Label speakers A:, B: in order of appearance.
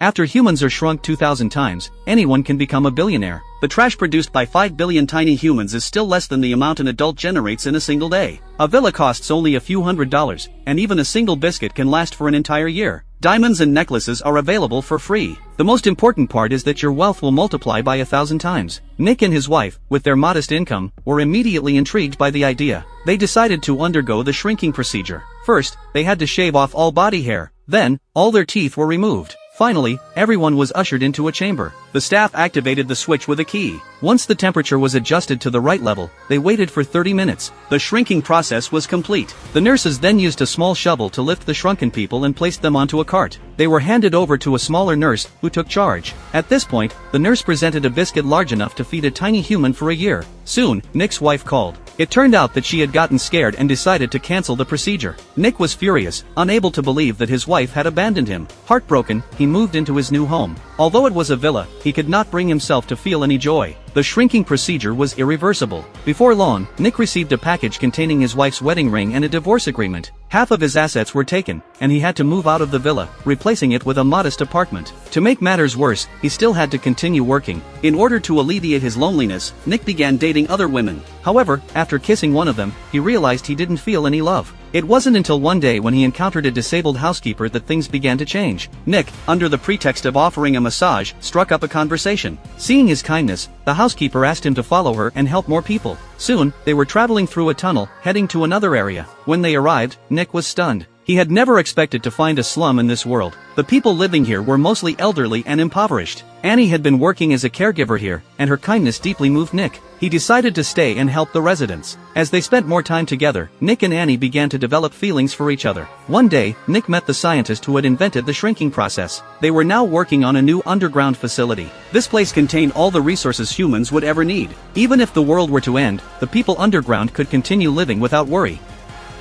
A: After humans are shrunk 2,000 times, anyone can become a billionaire. The trash produced by 5 billion tiny humans is still less than the amount an adult generates in a single day. A villa costs only a few $100s, and even a single biscuit can last for an entire year. Diamonds and necklaces are available for free. The most important part is that your wealth will multiply by 1,000 times. Nick and his wife, with their modest income, were immediately intrigued by the idea. They decided to undergo the shrinking procedure. First, they had to shave off all body hair. Then, all their teeth were removed. Finally, everyone was ushered into a chamber. The staff activated the switch with a key. Once the temperature was adjusted to the right level, they waited for 30 minutes. The shrinking process was complete. The nurses then used a small shovel to lift the shrunken people and placed them onto a cart. They were handed over to a smaller nurse, who took charge. At this point, the nurse presented a biscuit large enough to feed a tiny human for a year. Soon, Nick's wife called. It turned out that she had gotten scared and decided to cancel the procedure. Nick was furious, unable to believe that his wife had abandoned him. Heartbroken, he moved into his new home. Although it was a villa, he could not bring himself to feel any joy. The shrinking procedure was irreversible. Before long, Nick received a package containing his wife's wedding ring and a divorce agreement. Half of his assets were taken, and he had to move out of the villa, replacing it with a modest apartment. To make matters worse, he still had to continue working. In order to alleviate his loneliness, Nick began dating other women. However, after kissing one of them, he realized he didn't feel any love. It wasn't until one day when he encountered a disabled housekeeper that things began to change. Nick, under the pretext of offering a massage, struck up a conversation. Seeing his kindness, the housekeeper asked him to follow her and help more people. Soon, they were traveling through a tunnel, heading to another area. When they arrived, Nick was stunned. He had never expected to find a slum in this world. The people living here were mostly elderly and impoverished. Annie had been working as a caregiver here, and her kindness deeply moved Nick. He decided to stay and help the residents. As they spent more time together, Nick and Annie began to develop feelings for each other. One day, Nick met the scientist who had invented the shrinking process. They were now working on a new underground facility. This place contained all the resources humans would ever need. Even if the world were to end, the people underground could continue living without worry.